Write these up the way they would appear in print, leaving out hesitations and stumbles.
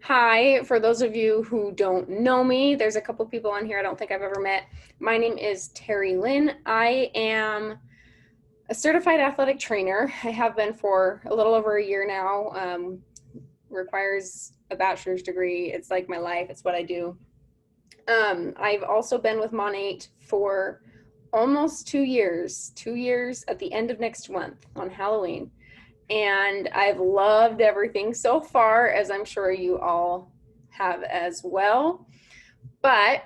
Hi, for those of you who don't know me, there's a couple people on here I don't think I've ever met. My name is Terry Lynn. I am a certified athletic trainer. I have been for a little over a year now. Requires a bachelor's degree. It's like my life. It's what I do. I've also been with Monate for almost 2 years. 2 years at the end of next month on Halloween. And I've loved everything so far, as I'm sure you all have as well. But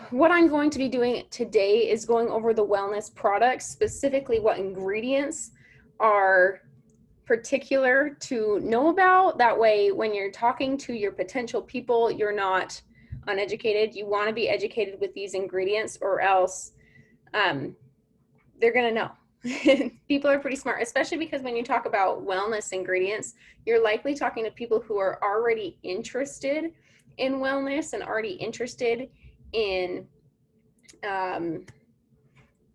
what I'm going to be doing today is going over the wellness products, specifically what ingredients are particular to know about. That way, when you're talking to your potential people, you're not uneducated. You want to be educated with these ingredients, or else they're going to know. People are pretty smart, especially because when you talk about wellness ingredients, you're likely talking to people who are already interested in wellness and already interested in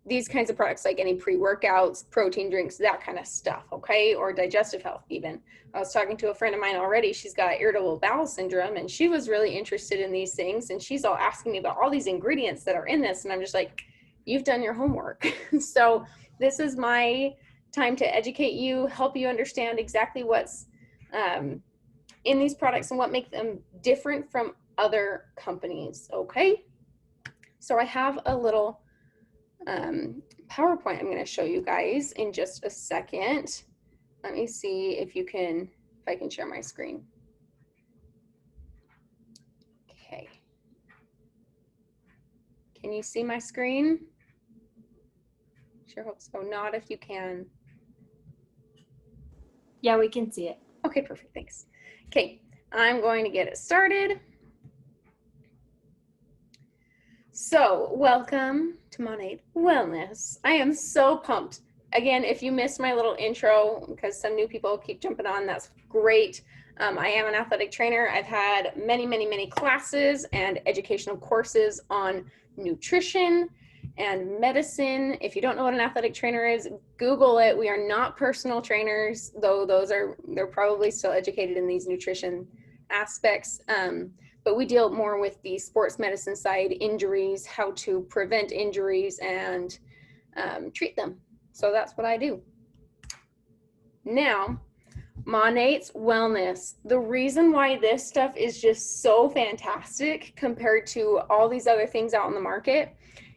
these kinds of products, like any pre-workouts, protein drinks, that kind of stuff, okay? Or digestive health even. I was talking to a friend of mine already. She's got irritable bowel syndrome, and she was really interested in these things, and she's all asking me about all these ingredients that are in this, and I'm just like, you've done your homework. So this is my time to educate you, help you understand exactly what's in these products and what makes them different from other companies, okay? So I have a little PowerPoint I'm going to show you guys in just a second. Let me see if I can share my screen. Okay. Can you see my screen? Sure hope so. Not if you can. Yeah, we can see it. Okay, perfect. Thanks. Okay, I'm going to get it started. So, welcome to Monate Wellness. I am so pumped. Again, if you missed my little intro, because some new people keep jumping on, that's great. I am an athletic trainer. I've had many classes and educational courses on nutrition and medicine. If you don't know what an athletic trainer is, Google it. We are not personal trainers, though they're probably still educated in these nutrition aspects. But we deal more with the sports medicine side, injuries, how to prevent injuries and treat them. So that's what I do. Now, Monate's Wellness. The reason why this stuff is just so fantastic compared to all these other things out on the market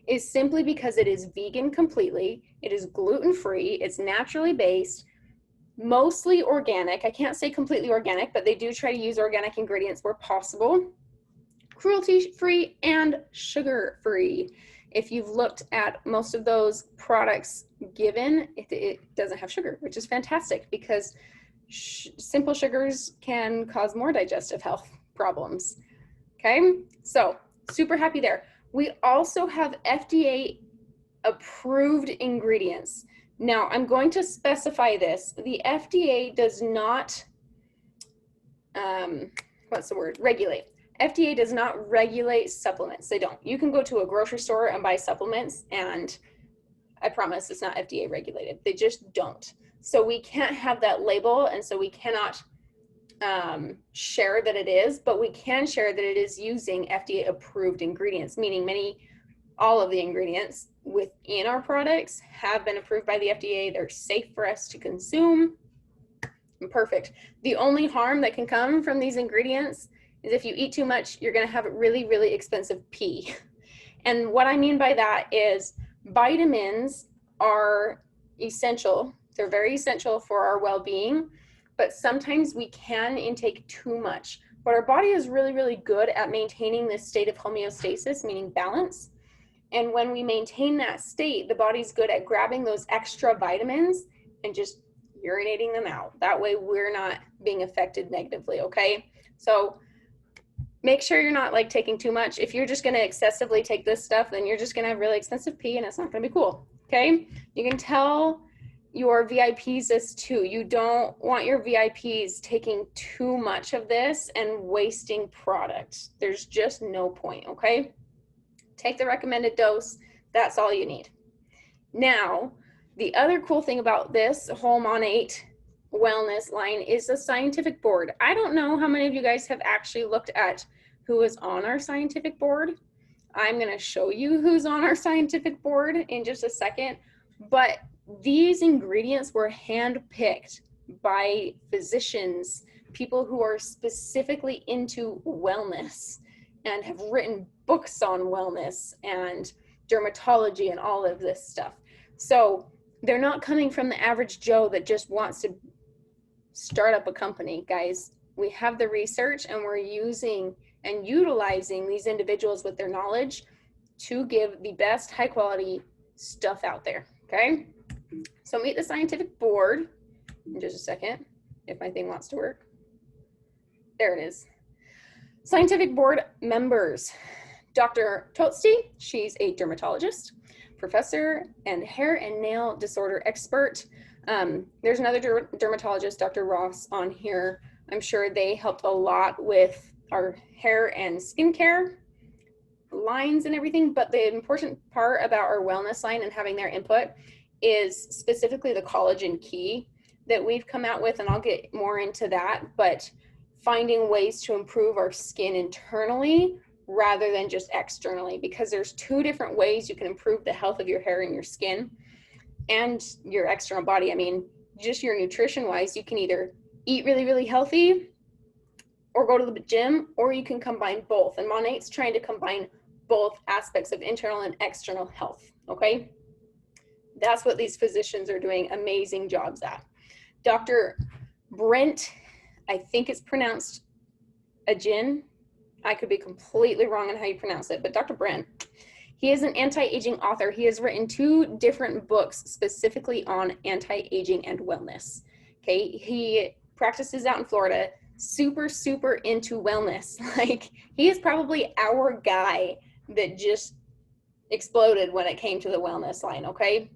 is simply because it is vegan completely, it is gluten-free, it's naturally based, mostly organic. I can't say completely organic, but they do try to use organic ingredients where possible. Cruelty-free and sugar-free. If you've looked at most of those products given, it doesn't have sugar, which is fantastic because simple sugars can cause more digestive health problems. Okay, so super happy there. We also have FDA approved ingredients. Now, I'm going to specify this. The FDA does not, regulate. FDA does not regulate supplements. They don't. You can go to a grocery store and buy supplements, and I promise it's not FDA regulated. They just don't. So we can't have that label, and so we cannot share that it is, but we can share that it is using FDA approved ingredients, meaning all of the ingredients within our products have been approved by the FDA. They're safe for us to consume. Perfect. The only harm that can come from these ingredients is if you eat too much, you're going to have really expensive pee. And what I mean by that is vitamins are essential. They're very essential for our well-being, but sometimes we can intake too much. But our body is really good at maintaining this state of homeostasis, meaning balance. And when we maintain that state, the body's good at grabbing those extra vitamins and just urinating them out. That way we're not being affected negatively, okay? So make sure you're not like taking too much. If you're just going to excessively take this stuff, then you're just going to have really expensive pee and it's not going to be cool, okay? You can tell your VIPs this too. You don't want your VIPs taking too much of this and wasting product. There's just no point, okay? Take the recommended dose. That's all you need. Now, the other cool thing about this whole Monate wellness line is the scientific board. I don't know how many of you guys have actually looked at who is on our scientific board. I'm going to show you who's on our scientific board in just a second, but these ingredients were handpicked by physicians, people who are specifically into wellness and have written books on wellness and dermatology and all of this stuff. So they're not coming from the average Joe that just wants to start up a company, guys. We have the research and we're using and utilizing these individuals with their knowledge to give the best high quality stuff out there, okay? So meet the scientific board in just a second, if my thing wants to work. There it is. Scientific board members. Dr. Totsti, she's a dermatologist, professor, and hair and nail disorder expert. There's another dermatologist, Dr. Ross, on here. I'm sure they helped a lot with our hair and skincare lines and everything, but the important part about our wellness line and having their input is specifically the collagen key that we've come out with, and I'll get more into that, but finding ways to improve our skin internally rather than just externally, because there's two different ways you can improve the health of your hair and your skin and your external body. I mean, just your nutrition wise, you can either eat really, really healthy or go to the gym, or you can combine both. And Monate's trying to combine both aspects of internal and external health, okay? That's what these physicians are doing amazing jobs at. Dr. Brent, I think it's pronounced Ajin. I could be completely wrong on how you pronounce it, but Dr. Brent, he is an anti-aging author. He has written 2 different books specifically on anti-aging and wellness, okay? He practices out in Florida, super, super into wellness. Like, he is probably our guy that just exploded when it came to the wellness line, okay?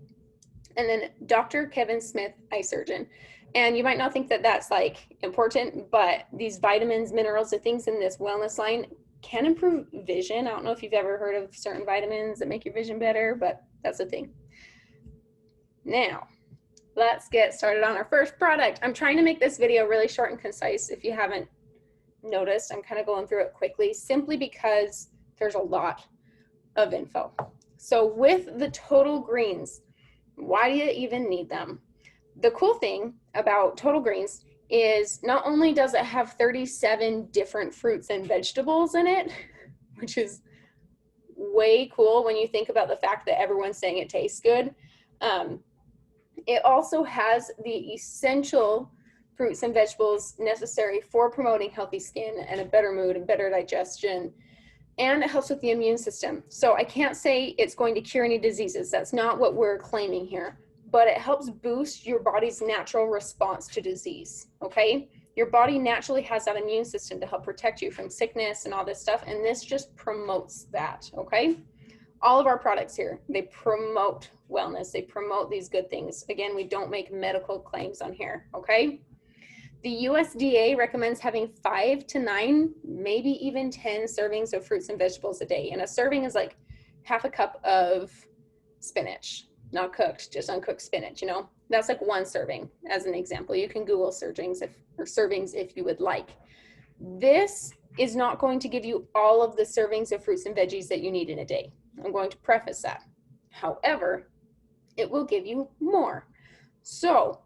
And then Dr. Kevin Smith, eye surgeon. And you might not think that that's like important, but these vitamins, minerals, the things in this wellness line can improve vision. I don't know if you've ever heard of certain vitamins that make your vision better, but that's the thing. Now, let's get started on our first product. I'm trying to make this video really short and concise. If you haven't noticed, I'm kind of going through it quickly simply because there's a lot of info. So with the Total Greens, why do you even need them? The cool thing about Total Greens is not only does it have 37 different fruits and vegetables in it, which is way cool when you think about the fact that everyone's saying it tastes good, it also has the essential fruits and vegetables necessary for promoting healthy skin and a better mood and better digestion, and it helps with the immune system. So I can't say it's going to cure any diseases. That's not what we're claiming here, but it helps boost your body's natural response to disease, okay? Your body naturally has that immune system to help protect you from sickness and all this stuff, and this just promotes that, okay? All of our products here, they promote wellness. They promote these good things. Again, we don't make medical claims on here, okay? The USDA recommends having 5 to 9, maybe even 10 servings of fruits and vegetables a day. And a serving is like half a cup of spinach, not cooked, just uncooked spinach, you know? That's like 1 serving as an example. You can Google servings if you would like. This is not going to give you all of the servings of fruits and veggies that you need in a day. I'm going to preface that. However, it will give you more. So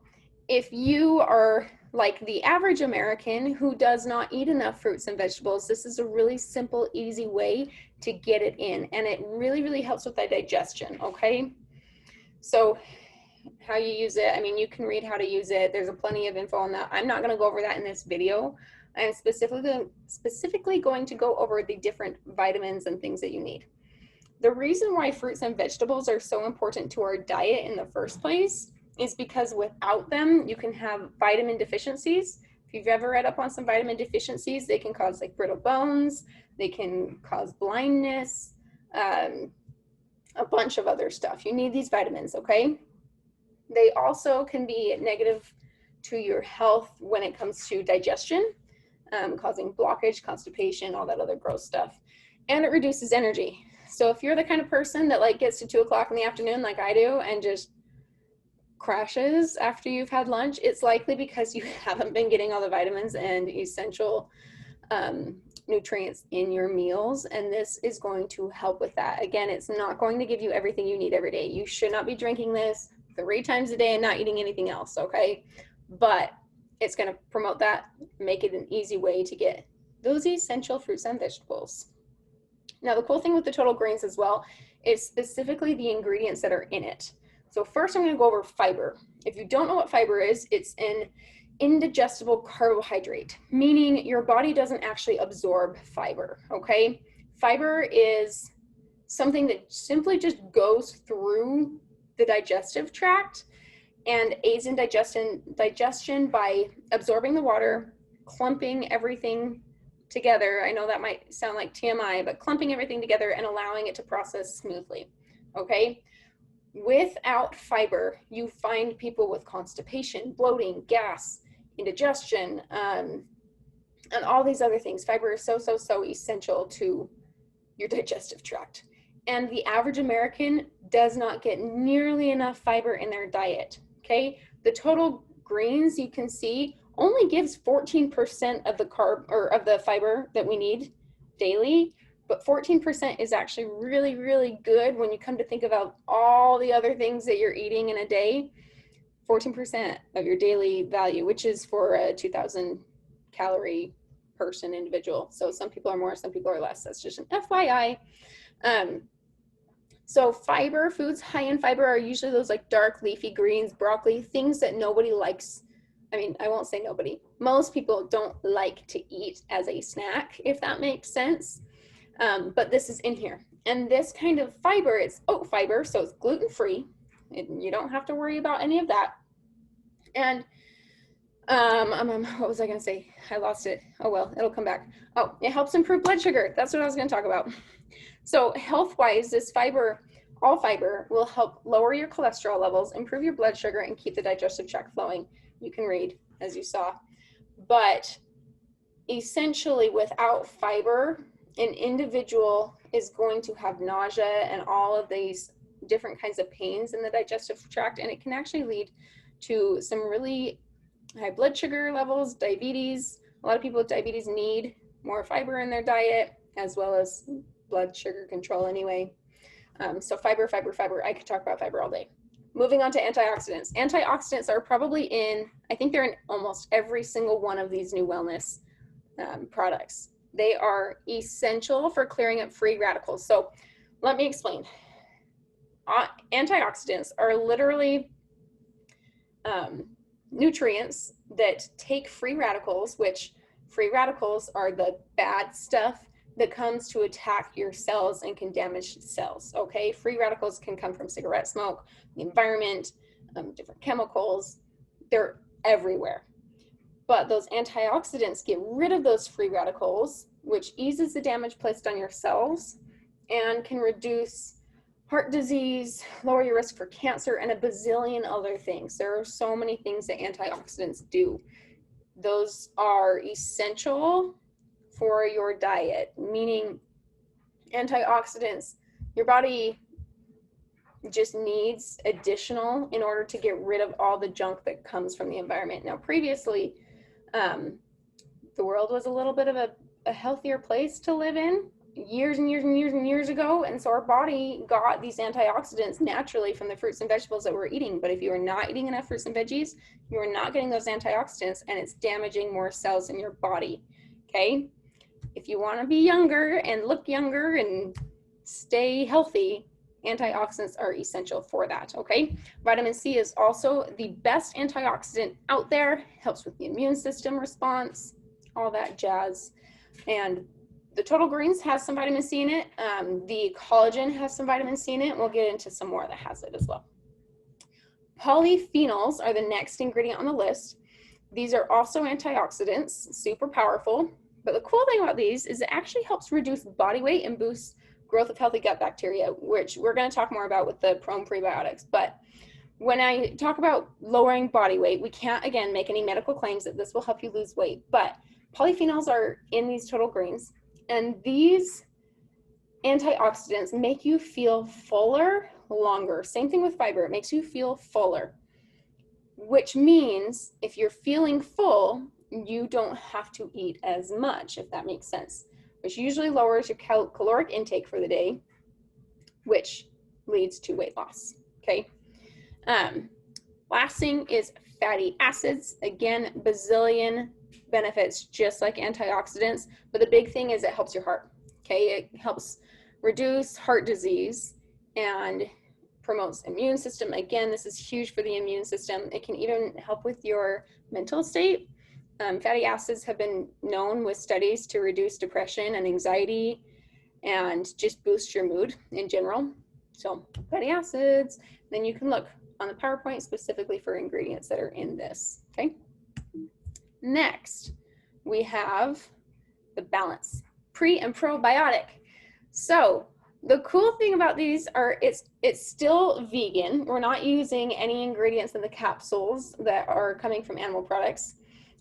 if you are like the average American who does not eat enough fruits and vegetables, this is a really simple, easy way to get it in. And it really, really helps with the digestion, okay? So how you use it, I mean, you can read how to use it. There's plenty of info on that. I'm not gonna go over that in this video. I'm specifically going to go over the different vitamins and things that you need. The reason why fruits and vegetables are so important to our diet in the first place is because without them, you can have vitamin deficiencies. If you've ever read up on some vitamin deficiencies, they can cause like brittle bones, they can cause blindness, a bunch of other stuff. You need these vitamins, okay? They also can be negative to your health when it comes to digestion, causing blockage, constipation, all that other gross stuff. And it reduces energy. So if you're the kind of person that like gets to 2 o'clock in the afternoon like I do and just crashes after you've had lunch, it's likely because you haven't been getting all the vitamins and essential nutrients in your meals, and this is going to help with that. Again, it's not going to give you everything you need every day. You should not be drinking this 3 times a day and not eating anything else, okay? But it's going to promote that, make it an easy way to get those essential fruits and vegetables. Now, the cool thing with the total greens as well is specifically the ingredients that are in it. So first I'm going to go over fiber. If you don't know what fiber is, it's an indigestible carbohydrate, meaning your body doesn't actually absorb fiber, okay? Fiber is something that simply just goes through the digestive tract and aids in digestion by absorbing the water, clumping everything together. I know that might sound like TMI, but clumping everything together and allowing it to process smoothly, okay? Without fiber, you find people with constipation, bloating, gas, indigestion, and all these other things. Fiber is so essential to your digestive tract. And the average American does not get nearly enough fiber in their diet, okay? The total greens you can see only gives 14% of the carb or of the fiber that we need daily, but 14% is actually really good when you come to think about all the other things that you're eating in a day. 14% of your daily value, which is for a 2,000 calorie person individual. So some people are more, some people are less. That's just an FYI. So fiber, foods high in fiber are usually those like dark leafy greens, broccoli, things that nobody likes. I mean, I won't say nobody. Most people don't like to eat as a snack, if that makes sense. But this is in here. And this kind of fiber, it's oat fiber, so it's gluten-free. You don't have to worry about any of that. And what was I going to say? I lost it. Oh, well, it'll come back. Oh, it helps improve blood sugar. That's what I was going to talk about. So health-wise, this fiber, all fiber, will help lower your cholesterol levels, improve your blood sugar, and keep the digestive tract flowing. You can read, as you saw. But essentially, without fiber, an individual is going to have nausea and all of these different kinds of pains in the digestive tract, and it can actually lead to some really high blood sugar levels, diabetes. A lot of people with diabetes need more fiber in their diet, as well as blood sugar control anyway. So fiber. I could talk about fiber all day. Moving on to antioxidants. Antioxidants are probably in, I think they're in almost every single one of these new wellness products. They are essential for clearing up free radicals. So let me explain. Antioxidants are literally nutrients that take free radicals, which free radicals are the bad stuff that comes to attack your cells and can damage cells, okay? Free radicals can come from cigarette smoke, the environment, different chemicals. They're everywhere. But those antioxidants get rid of those free radicals, which eases the damage placed on your cells and can reduce heart disease, lower your risk for cancer, and a bazillion other things. There are so many things that antioxidants do. Those are essential for your diet, meaning antioxidants, your body just needs additional in order to get rid of all the junk that comes from the environment. Now, previously, the world was a little bit of a healthier place to live in years ago, and so our body got these antioxidants naturally from the fruits and vegetables that we're eating. But if you are not eating enough fruits and veggies, you are not getting those antioxidants, and it's damaging more cells in your body. Okay, if you want to be younger and look younger and stay healthy, antioxidants are essential for that. Okay, vitamin C is also the best antioxidant out there, helps with the immune system response, all that jazz. And the total greens has some vitamin C in it. The collagen has some vitamin C in it. We'll get into some more that has it as well. Polyphenols are the next ingredient on the list. These are also antioxidants, super powerful. But the cool thing about these is it actually helps reduce body weight and boosts growth of healthy gut bacteria, which we're going to talk more about with the Prome prebiotics. But when I talk about lowering body weight, we can't, again, make any medical claims that this will help you lose weight. But polyphenols are in these total greens. And these antioxidants make you feel fuller longer. Same thing with fiber. It makes you feel fuller. which means if you're feeling full, you don't have to eat as much, if that makes sense, which usually lowers your caloric intake for the day, which leads to weight loss, okay? Last thing is fatty acids. Again, bazillion benefits, just like antioxidants, but the big thing is it helps your heart, okay? It helps reduce heart disease and promotes immune system. Again, this is huge for the immune system. It can even help with your mental state. Fatty acids have been known with studies to reduce depression and anxiety and just boost your mood in general. So fatty acids, then you can look on the PowerPoint specifically for ingredients that are in this, okay? Next, we have the balance, pre and probiotic. So the cool thing about these are it's still vegan. We're not using any ingredients in the capsules that are coming from animal products.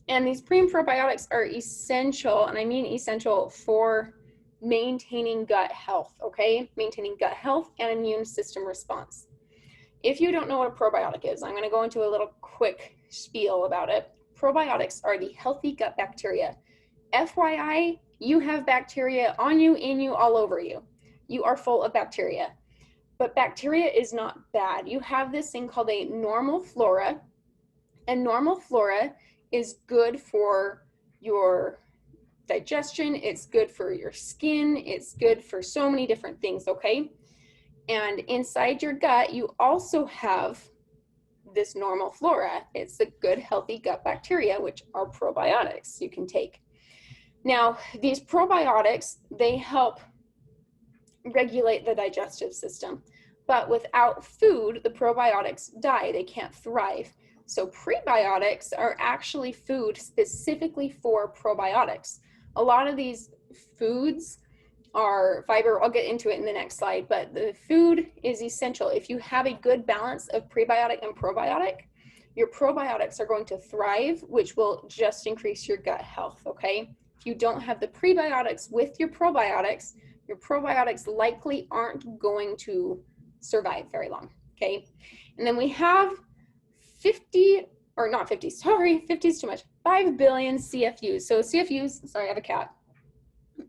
And these pre and probiotics are essential, and I mean essential for maintaining gut health, okay? Maintaining gut health and immune system response. If you don't know what a probiotic is, I'm going to go into a little quick spiel about it. Probiotics are the healthy gut bacteria. FYI, you have bacteria on you, in you, all over you. You are full of bacteria. But bacteria is not bad. You have this thing called a normal flora, and normal flora is good for your digestion, it's good for your skin, it's good for so many different things, okay? And inside your gut, you also have this normal flora. It's the good, healthy gut bacteria, which are probiotics you can take. Now, these probiotics, they help regulate the digestive system, but without food, the probiotics die, they can't thrive. So prebiotics are actually food specifically for probiotics. A lot of these foods are fiber. I'll get into it in the next slide, but the food is essential. If you have a good balance of prebiotic and probiotic, your probiotics are going to thrive, which will just increase your gut health, okay? If you don't have the prebiotics with your probiotics likely aren't going to survive very long, okay? And then we have 50 is too much, 5 billion CFUs. So CFUs, sorry, I have a cat.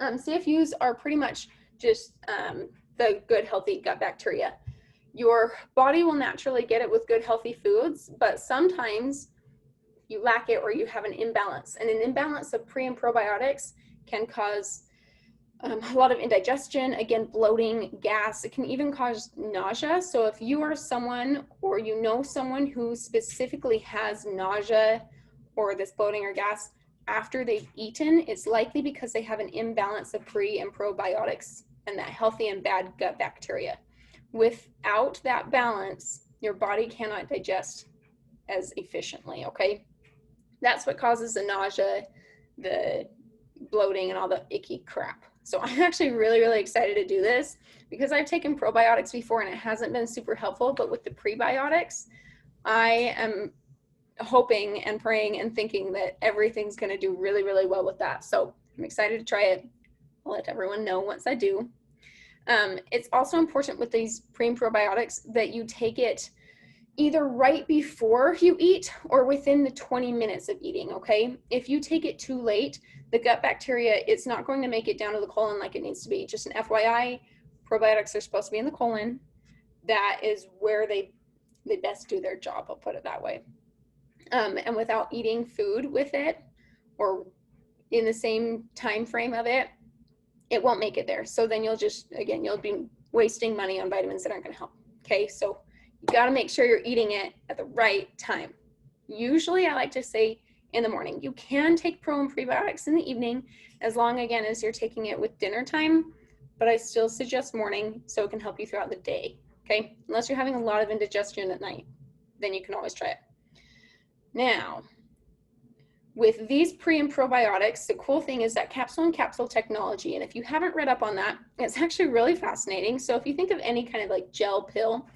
CFUs are pretty much just the good, healthy gut bacteria. Your body will naturally get it with good, healthy foods, but sometimes you lack it or you have an imbalance. And an imbalance of pre and probiotics can cause a lot of indigestion, again, bloating, gas. It can even cause nausea. So if you are someone or you know someone who specifically has nausea or this bloating or gas after they've eaten, it's likely because they have an imbalance of pre and probiotics and that healthy and bad gut bacteria. Without that balance, your body cannot digest as efficiently, okay? That's what causes the nausea, the bloating, and all the icky crap. So I'm actually really, really excited to do this because I've taken probiotics before and it hasn't been super helpful, but with the prebiotics, I am hoping and praying and thinking that everything's going to do really, really well with that. So I'm excited to try it. I'll let everyone know once I do. It's also important with these pre and probiotics that you take it either right before you eat or within the 20 minutes of eating, okay? If you take it too late, the gut bacteria, it's not going to make it down to the colon like it needs to be. Just an FYI, probiotics are supposed to be in the colon. That is where they best do their job, I'll put it that way. And without eating food with it or in the same time frame of it, it won't make it there. So then you'll just, again, you'll be wasting money on vitamins that aren't going to help, okay? So you got to make sure you're eating it at the right time. Usually I like to say in the morning. You can take pro and prebiotics in the evening as long, again, as you're taking it with dinner time, but I still suggest morning so it can help you throughout the day, okay? Unless you're having a lot of indigestion at night, then you can always try it. Now, with these pre and probiotics, the cool thing is that capsule-in-capsule technology, and if you haven't read up on that, it's actually really fascinating. So if you think of any kind of like gel pill,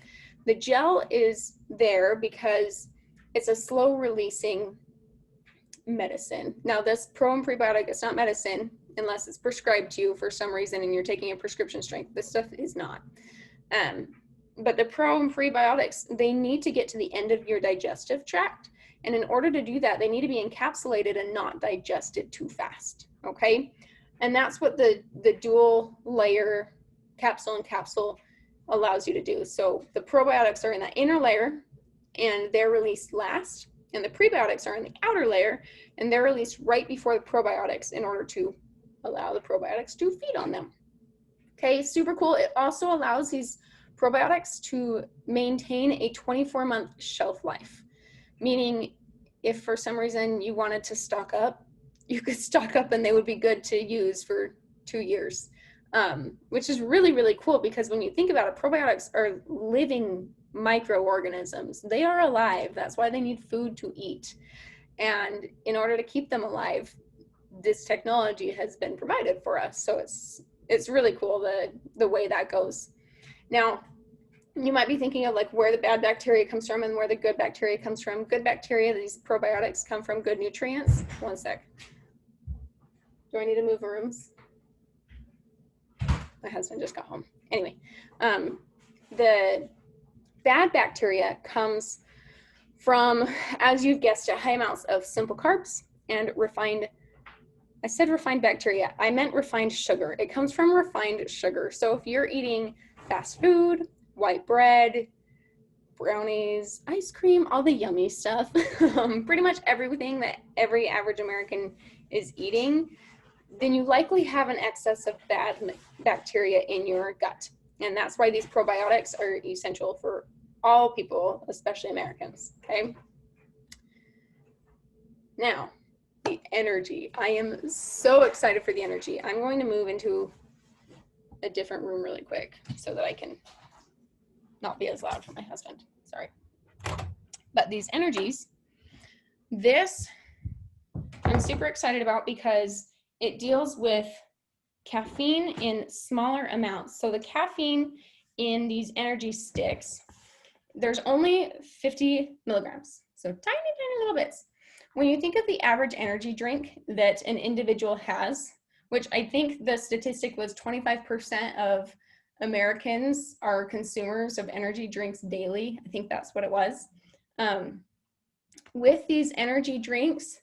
the gel is there because it's a slow releasing medicine. Now this pro and prebiotic is not medicine unless it's prescribed to you for some reason and you're taking a prescription strength. This stuff is not. But the pro and prebiotics, they need to get to the end of your digestive tract. And in order to do that, they need to be encapsulated and not digested too fast, okay? And that's what the dual layer capsule and capsule allows you to do. So the probiotics are in that inner layer and they're released last, and the prebiotics are in the outer layer and they're released right before the probiotics in order to allow the probiotics to feed on them. Okay, super cool. It also allows these probiotics to maintain a 24-month shelf life, meaning if for some reason you wanted to stock up, you could stock up and they would be good to use for 2 years, which is really, really cool, because when you think about it, probiotics are living microorganisms. They are alive. That's why they need food to eat. And in order to keep them alive, this technology has been provided for us. So it's really cool the way that goes. Now, you might be thinking of like where the bad bacteria comes from and where the good bacteria comes from. Good bacteria, these probiotics come from good nutrients. One sec. Do I need to move rooms? My husband just got home. Anyway, the bad bacteria comes from, as you've guessed it, high amounts of simple carbs and refined, I said refined bacteria, I meant refined sugar. It comes from refined sugar. So if you're eating fast food, white bread, brownies, ice cream, all the yummy stuff, pretty much everything that every average American is eating, then you likely have an excess of bad bacteria in your gut. And that's why these probiotics are essential for all people, especially Americans, okay? Now, the energy. I am so excited for the energy. I'm going to move into a different room really quick so that I can not be as loud for my husband. Sorry. But these energies, this I'm super excited about because it deals with caffeine in smaller amounts. So the caffeine in these energy sticks, there's only 50 milligrams. So tiny, tiny little bits. When you think of the average energy drink that an individual has, which I think the statistic was 25% of Americans are consumers of energy drinks daily. I think that's what it was. With these energy drinks,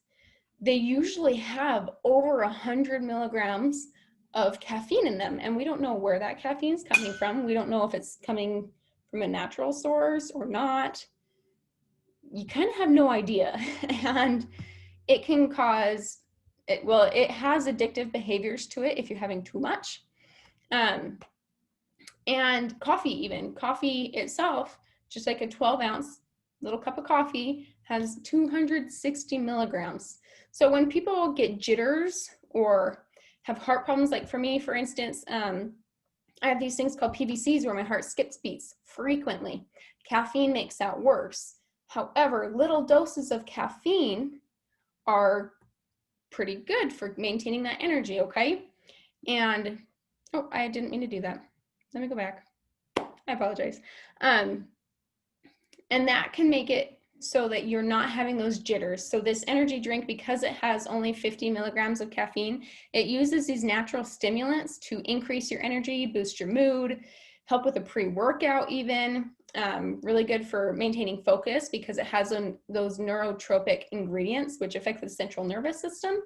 they usually have over 100 milligrams of caffeine in them. And we don't know where that caffeine is coming from. We don't know if it's coming from a natural source or not. You kind of have no idea. And it can cause, it has addictive behaviors to it if you're having too much. And coffee itself, just like a 12-ounce little cup of coffee, has 260 milligrams. So when people get jitters or have heart problems, like for me, for instance, I have these things called PVCs where my heart skips beats frequently. Caffeine makes that worse. However, little doses of caffeine are pretty good for maintaining that energy, okay? And, oh, I didn't mean to do that. Let me go back. I apologize. And that can make it so that you're not having those jitters. So this energy drink, because it has only 50 milligrams of caffeine, it uses these natural stimulants to increase your energy, boost your mood, help with a pre-workout even. Really good for maintaining focus because it has those neurotropic ingredients which affect the central nervous system.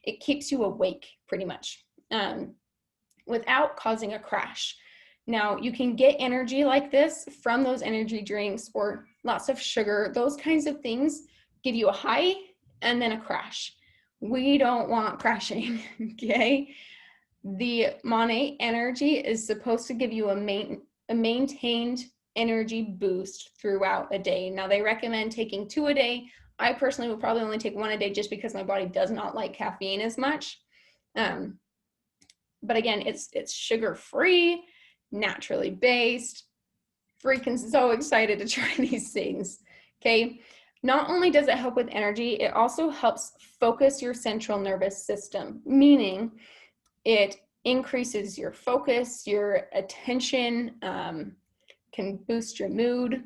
It keeps you awake pretty much without causing a crash. Now, you can get energy like this from those energy drinks or lots of sugar. Those kinds of things give you a high and then a crash. We don't want crashing, okay? The Monat Energy is supposed to give you a maintained energy boost throughout a day. Now, they recommend taking 2 a day. I personally will probably only take 1 a day just because my body does not like caffeine as much. But again, it's sugar-free, naturally based. Freaking so excited to try these things, okay? Not only does it help with energy, it also helps focus your central nervous system, meaning it increases your focus, your attention, can boost your mood.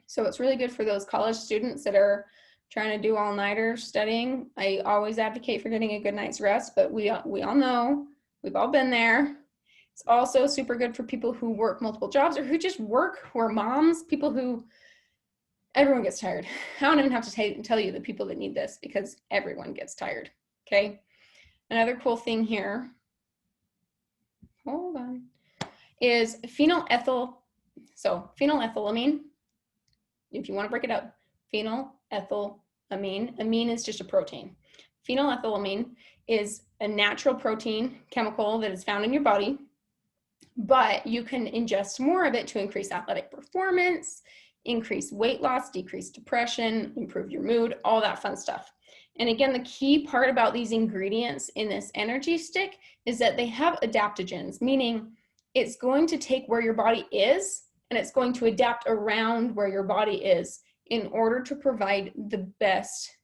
So it's really good for those college students that are trying to do all-nighter studying. I always advocate for getting a good night's rest, but we all know, we've all been there. It's also super good for people who work multiple jobs or who just work, who are moms, people who, everyone gets tired. I don't even have to tell you the people that need this because everyone gets tired, okay? Another cool thing here, hold on, is phenylethyl. So phenylethylamine, if you want to break it up, phenylethylamine, amine is just a protein. Phenylethylamine is a natural protein chemical that is found in your body, but you can ingest more of it to increase athletic performance, increase weight loss, decrease depression, improve your mood, all that fun stuff. And again, the key part about these ingredients in this energy stick is that they have adaptogens, meaning it's going to take where your body is and it's going to adapt around where your body is in order to provide the best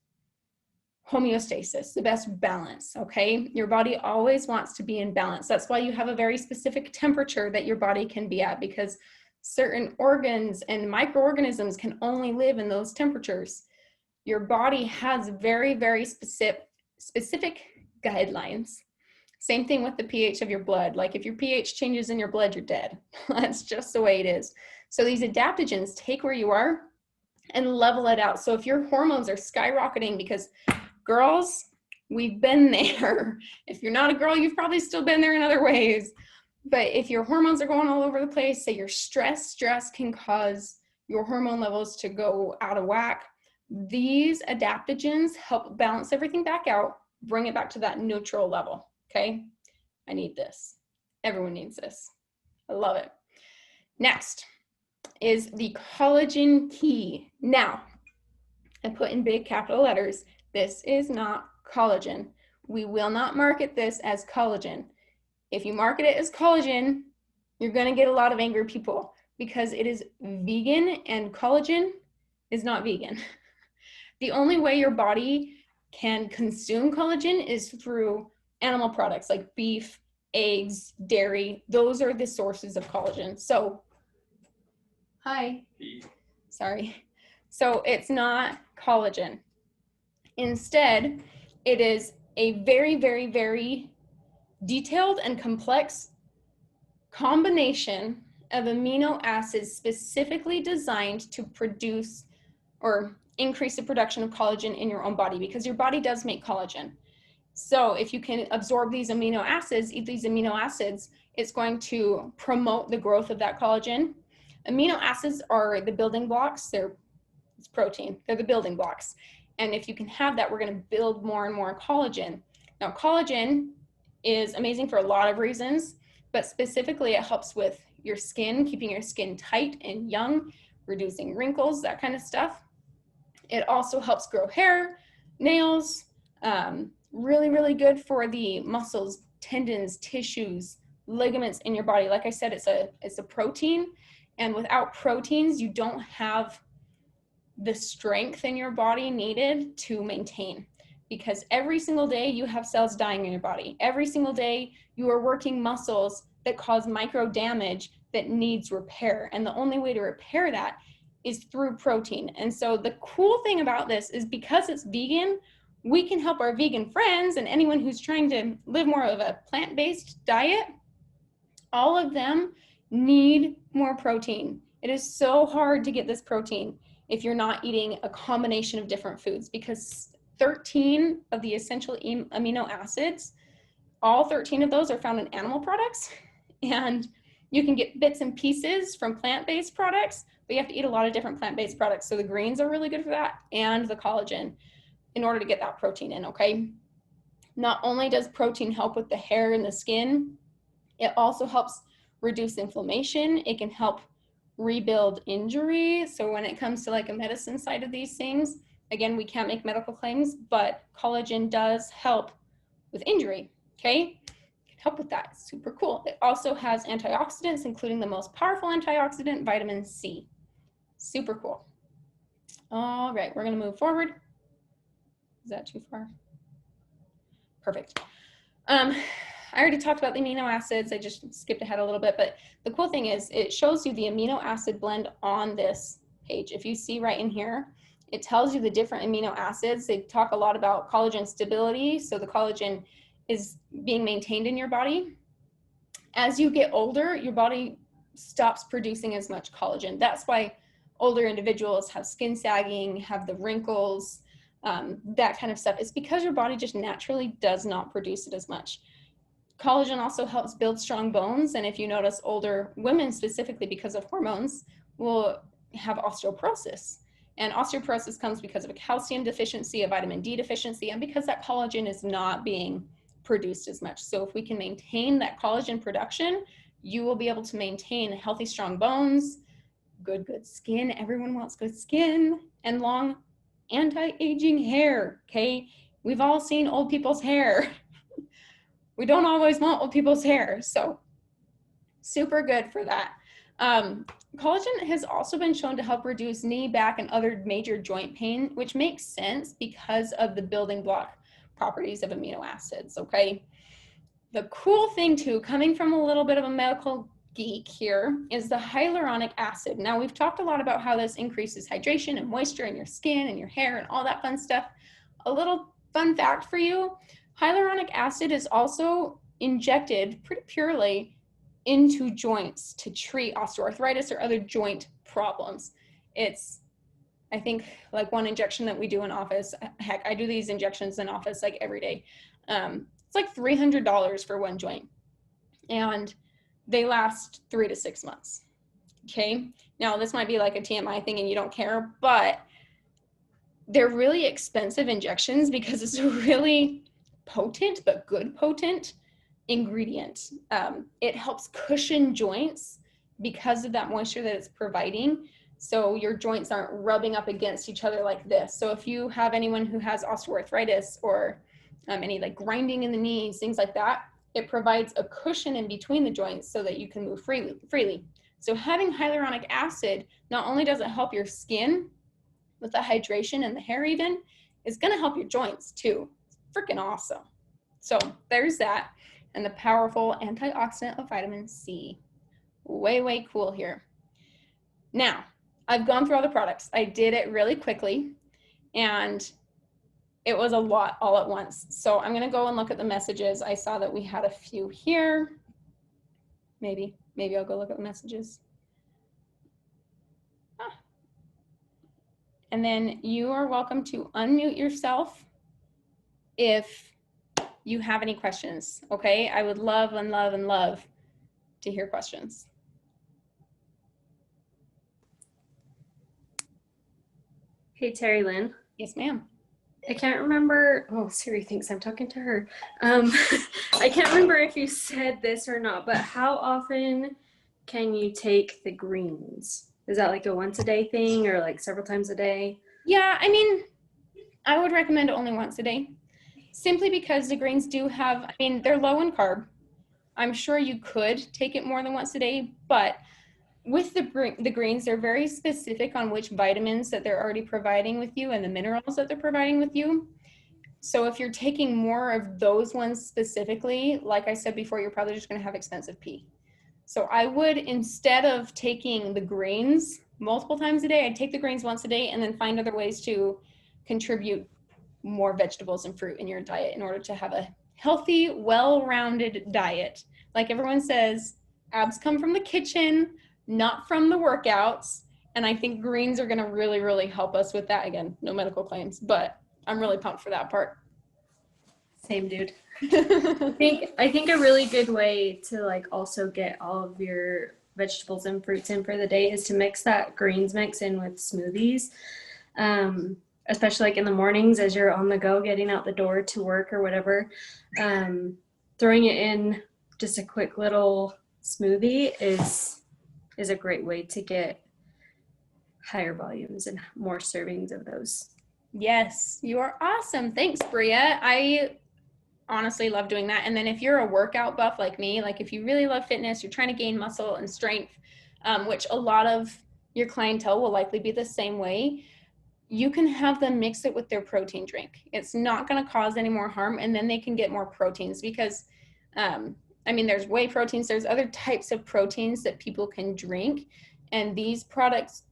homeostasis, the best balance, okay? Your body always wants to be in balance. That's why you have a very specific temperature that your body can be at, because certain organs and microorganisms can only live in those temperatures. Your body has very, very specific guidelines. Same thing with the pH of your blood. Like if your pH changes in your blood, you're dead. That's just the way it is. So these adaptogens take where you are and level it out. So if your hormones are skyrocketing, because girls, we've been there. If you're not a girl, you've probably still been there in other ways. But if your hormones are going all over the place, say you're stress can cause your hormone levels to go out of whack. These adaptogens help balance everything back out, bring it back to that neutral level, okay? I need this. Everyone needs this. I love it. Next is the collagen key. Now, I put in big capital letters, this is not collagen. We will not market this as collagen. If you market it as collagen, you're gonna get a lot of angry people because it is vegan and collagen is not vegan. The only way your body can consume collagen is through animal products like beef, eggs, dairy. Those are the sources of collagen. So, hi. Sorry. So it's not collagen. Instead, it is a very, very, very detailed and complex combination of amino acids specifically designed to produce or increase the production of collagen in your own body, because your body does make collagen. So if you can absorb these amino acids, eat these amino acids, it's going to promote the growth of that collagen. Amino acids are the building blocks. It's protein. They're the building blocks. And if you can have that, we're going to build more and more collagen. Now, collagen is amazing for a lot of reasons, but specifically it helps with your skin, keeping your skin tight and young, reducing wrinkles, that kind of stuff. It also helps grow hair, nails, really, really good for the muscles, tendons, tissues, ligaments in your body. Like I said, it's a protein, and without proteins, you don't have the strength in your body needed to maintain, because every single day you have cells dying in your body. Every single day you are working muscles that cause micro damage that needs repair. And the only way to repair that is through protein. And so the cool thing about this is because it's vegan, we can help our vegan friends and anyone who's trying to live more of a plant-based diet. All of them need more protein. It is so hard to get this protein if you're not eating a combination of different foods, because 13 of the essential amino acids, all 13 of those are found in animal products, and you can get bits and pieces from plant-based products, but you have to eat a lot of different plant-based products. So the greens are really good for that, and the collagen, in order to get that protein in, okay? Not only does protein help with the hair and the skin, it also helps reduce inflammation. It can help rebuild injury. So when it comes to like a medicine side of these things, again, we can't make medical claims, but collagen does help with injury, okay? It can help with that, it's super cool. It also has antioxidants, including the most powerful antioxidant, vitamin C. Super cool. All right, we're gonna move forward. Is that too far? Perfect. I already talked about the amino acids. I just skipped ahead a little bit, but the cool thing is it shows you the amino acid blend on this page. If you see right in here, it tells you the different amino acids. They talk a lot about collagen stability, so the collagen is being maintained in your body. As you get older, your body stops producing as much collagen. That's why older individuals have skin sagging, have the wrinkles, that kind of stuff. It's because your body just naturally does not produce it as much. Collagen also helps build strong bones. And if you notice, older women specifically because of hormones will have osteoporosis. And osteoporosis comes because of a calcium deficiency, a vitamin D deficiency, and because that collagen is not being produced as much. So if we can maintain that collagen production, you will be able to maintain healthy, strong bones, good skin. Everyone wants good skin, and long anti-aging hair, okay? We've all seen old people's hair. We don't always want old people's hair, so super good for that. Collagen has also been shown to help reduce knee, back, and other major joint pain, which makes sense because of the building block properties of amino acids, okay? The cool thing too, coming from a little bit of a medical geek here, is the hyaluronic acid. Now, we've talked a lot about how this increases hydration and moisture in your skin and your hair and all that fun stuff. A little fun fact for you, hyaluronic acid is also injected pretty purely into joints to treat osteoarthritis or other joint problems. It's, I think, like one injection that we do in office, heck, I do these injections in office like every day. It's like $300 for one joint, and they last 3 to 6 months. Okay. Now this might be like a TMI thing and you don't care, but they're really expensive injections because it's a really potent, but good potent ingredient. It helps cushion joints because of that moisture that it's providing. So your joints aren't rubbing up against each other like this. So if you have anyone who has osteoarthritis or any like grinding in the knees, things like that, it provides a cushion in between the joints so that you can move freely. So having hyaluronic acid, not only does it help your skin with the hydration and the hair even, it's gonna help your joints too. It's freaking awesome. So there's that. And the powerful antioxidant of vitamin C. Way, way cool here. Now, I've gone through all the products. I did it really quickly, and it was a lot all at once. So I'm gonna go and look at the messages. I saw that we had a few here. Maybe I'll go look at the messages. And then you are welcome to unmute yourself if you have any questions, okay? I would love and love and love to hear questions. Hey, Terry Lynn. Yes, ma'am. I can't remember. Oh, Siri thinks I'm talking to her. I can't remember if you said this or not, but how often can you take the greens? Is that like a once a day thing or like several times a day? Yeah, I mean, I would recommend only once a day, simply because the greens do have, I mean, they're low in carb. I'm sure you could take it more than once a day, but with the greens, they're very specific on which vitamins that they're already providing with you and the minerals that they're providing with you. So if you're taking more of those ones specifically, like I said before, you're probably just going to have expensive pee. So I would, instead of taking the greens multiple times a day, I'd take the greens once a day and then find other ways to contribute more vegetables and fruit in your diet in order to have a healthy, well-rounded diet. Like everyone says, abs come from the kitchen, not from the workouts. And I think greens are going to really, really help us with that. Again, no medical claims, but I'm really pumped for that part. Same, dude. I think a really good way to like also get all of your vegetables and fruits in for the day is to mix that greens mix in with smoothies. Especially like in the mornings as you're on the go, getting out the door to work or whatever. Throwing it in just a quick little smoothie is a great way to get higher volumes and more servings of those. Yes, you are awesome. Thanks, Bria. I honestly love doing that. And then if you're a workout buff like me, like if you really love fitness, you're trying to gain muscle and strength, which a lot of your clientele will likely be the same way, you can have them mix it with their protein drink. It's not going to cause any more harm, and then they can get more proteins because I mean, there's whey proteins, there's other types of proteins that people can drink, and these products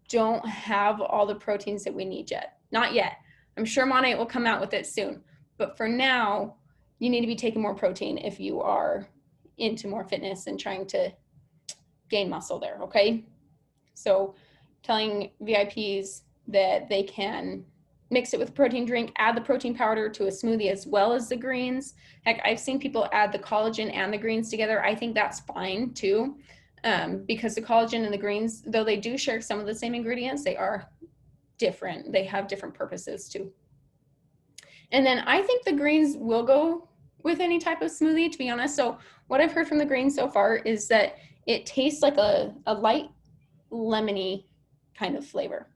don't have all the proteins that we need yet. Not yet. I'm sure Monat will come out with it soon, but for now, you need to be taking more protein if you are into more fitness and trying to gain muscle there, okay? So telling VIPs that they can mix it with a protein drink, add the protein powder to a smoothie as well as the greens. Heck, I've seen people add the collagen and the greens together. I think that's fine too, because the collagen and the greens, though they do share some of the same ingredients, they are different. They have different purposes too. And then I think the greens will go with any type of smoothie, to be honest. So what I've heard from the greens so far is that it tastes like a light lemony kind of flavor.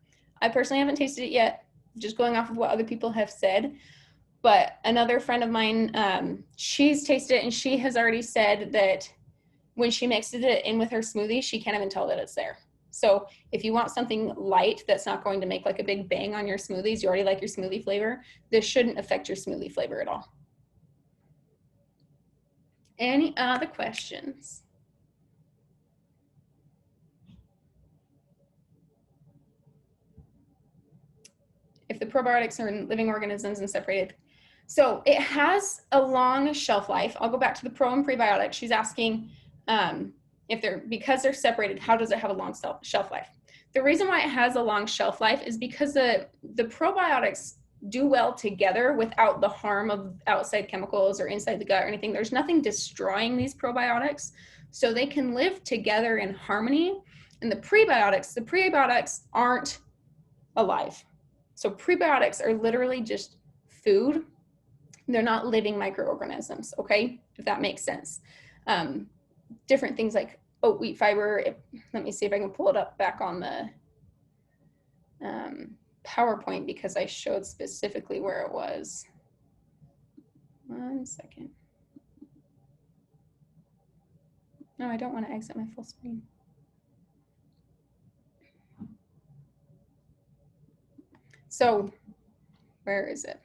I personally haven't tasted it yet, just going off of what other people have said. But another friend of mine, she's tasted it, and she has already said that when she mixes it in with her smoothie, she can't even tell that it's there. So if you want something light that's not going to make like a big bang on your smoothies, you already like your smoothie flavor, this shouldn't affect your smoothie flavor at all. Any other questions? If the probiotics are in living organisms and separated. So it has a long shelf life. I'll go back to the pro and prebiotics. She's asking if because they're separated, how does it have a long shelf life? The reason why it has a long shelf life is because the probiotics do well together without the harm of outside chemicals or inside the gut or anything. There's nothing destroying these probiotics, so they can live together in harmony. And the prebiotics aren't alive. So prebiotics are literally just food. They're not living microorganisms, okay? If that makes sense. Different things like oat wheat fiber. Let me see if I can pull it up back on the PowerPoint, because I showed specifically where it was. 1 second. No, I don't want to exit my full screen. So where is it?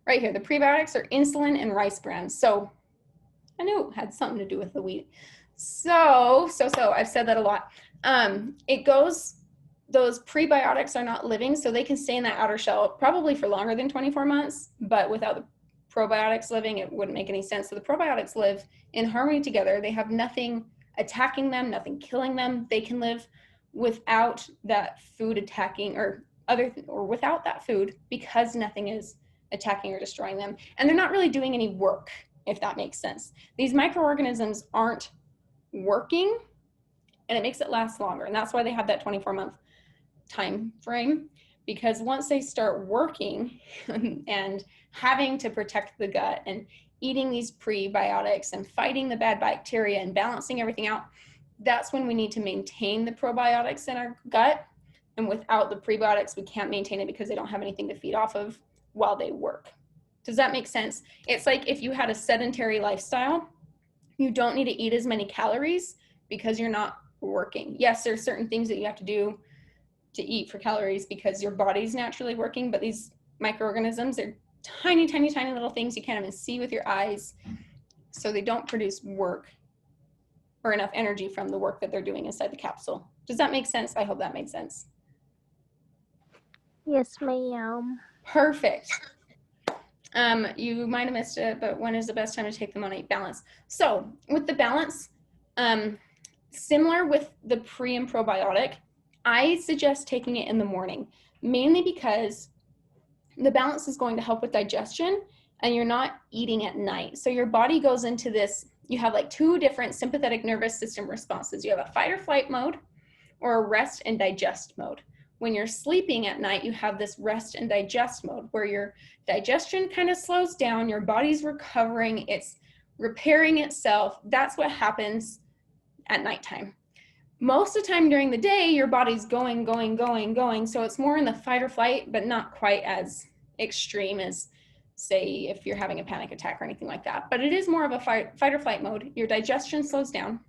Right here, the prebiotics are insulin and rice bran. So I knew it had something to do with the wheat. So I've said that a lot. Those prebiotics are not living, so they can stay in that outer shell probably for longer than 24 months, but without the probiotics living, it wouldn't make any sense. So the probiotics live in harmony together. They have nothing attacking them, nothing killing them. They can live without that food attacking or without that food, because nothing is attacking or destroying them. And they're not really doing any work, if that makes sense. These microorganisms aren't working, and it makes it last longer. And that's why they have that 24-month time frame, because once they start working and having to protect the gut and eating these prebiotics and fighting the bad bacteria and balancing everything out, that's when we need to maintain the probiotics in our gut. And without the prebiotics, we can't maintain it because they don't have anything to feed off of while they work. Does that make sense? It's like if you had a sedentary lifestyle, you don't need to eat as many calories because you're not working. Yes, there's certain things that you have to do to eat for calories because your body's naturally working, but these microorganisms, they're tiny, tiny, tiny little things you can't even see with your eyes. So they don't produce work or enough energy from the work that they're doing inside the capsule. Does that make sense? I hope that made sense. Yes, ma'am. Perfect. You might have missed it, but when is the best time to take the Monate Balance? So with the balance, similar with the pre and probiotic, I suggest taking it in the morning, mainly because the balance is going to help with digestion and you're not eating at night. So your body goes into this, you have like 2 different sympathetic nervous system responses. You have a fight or flight mode or a rest and digest mode. When you're sleeping at night, you have this rest and digest mode where your digestion kind of slows down, your body's recovering, it's repairing itself. That's what happens at nighttime. Most of the time during the day, your body's going. So it's more in the fight or flight, but not quite as extreme as, say, if you're having a panic attack or anything like that. But it is more of a fight or flight mode. Your digestion slows down.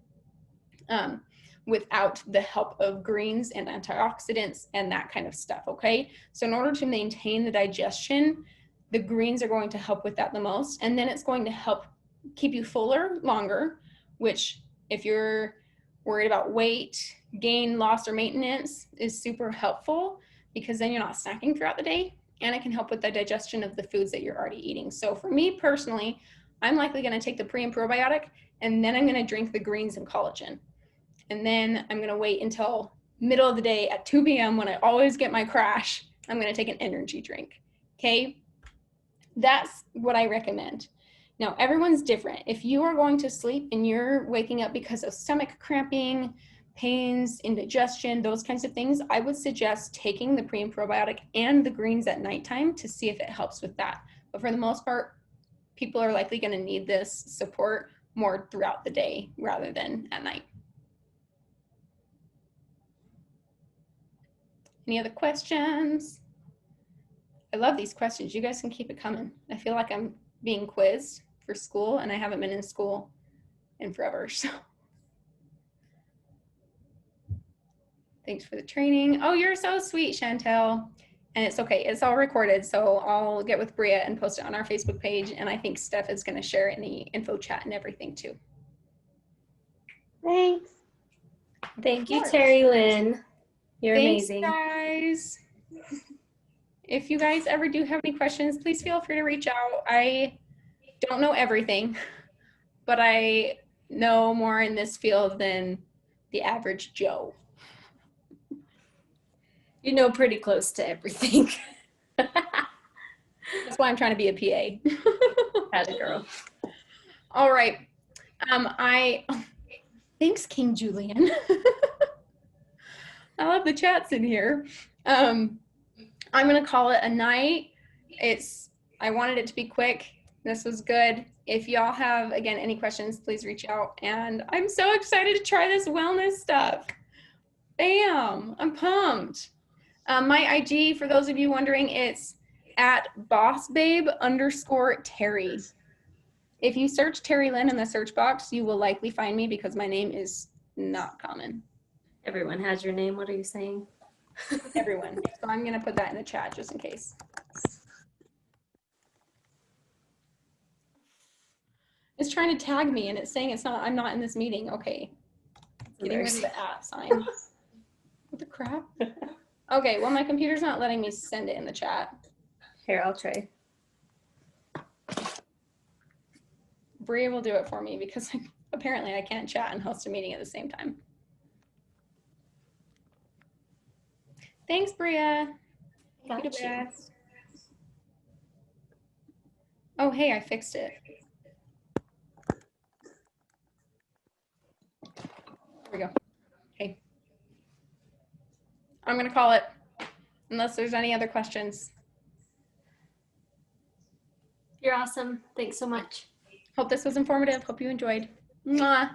Without the help of greens and antioxidants and that kind of stuff, okay? So in order to maintain the digestion, the greens are going to help with that the most, and then it's going to help keep you fuller longer, which if you're worried about weight gain, loss, or maintenance is super helpful, because then you're not snacking throughout the day, and it can help with the digestion of the foods that you're already eating. So for me personally, I'm likely going to take the pre and probiotic, and then I'm going to drink the greens and collagen. And then I'm going to wait until middle of the day at 2 p.m. when I always get my crash. I'm going to take an energy drink. Okay? That's what I recommend. Now, everyone's different. If you are going to sleep and you're waking up because of stomach cramping, pains, indigestion, those kinds of things, I would suggest taking the pre and probiotic and the greens at nighttime to see if it helps with that. But for the most part, people are likely going to need this support more throughout the day rather than at night. Any other questions? I love these questions. You guys can keep it coming. I feel like I'm being quizzed for school, and I haven't been in school in forever. So thanks for the training. Oh, you're so sweet, Chantel. And it's okay. It's all recorded. So I'll get with Bria and post it on our Facebook page. And I think Steph is going to share it in the info chat and everything too. Thanks. Thank you, Terry Lynn. You're Thanks, amazing. guys. If you guys ever do have any questions, please feel free to reach out. I don't know everything, but I know more in this field than the average Joe. You know pretty close to everything. That's why I'm trying to be a PA. Had a girl. All right. Thanks, King Julian. I love the chats in here. I'm going to call it a night. I wanted it to be quick. This was good. If y'all have, again, any questions, please reach out. And I'm so excited to try this wellness stuff. Bam, I'm pumped. My IG, for those of you wondering, it's at bossbabe_Terry. If you search Terry Lynn in the search box, you will likely find me because my name is not common. Everyone has your name. What are you saying? Everyone. So I'm going to put that in the chat just in case. It's trying to tag me and it's saying I'm not in this meeting. Okay. Getting rid of the @ sign. What the crap? Okay, well, my computer's not letting me send it in the chat. Here, I'll try. Bria will do it for me because apparently I can't chat and host a meeting at the same time. Thanks, Bria. Gotcha. Oh, hey, I fixed it. There we go. Okay. I'm going to call it unless there's any other questions. You're awesome. Thanks so much. Hope this was informative. Hope you enjoyed. Mwah.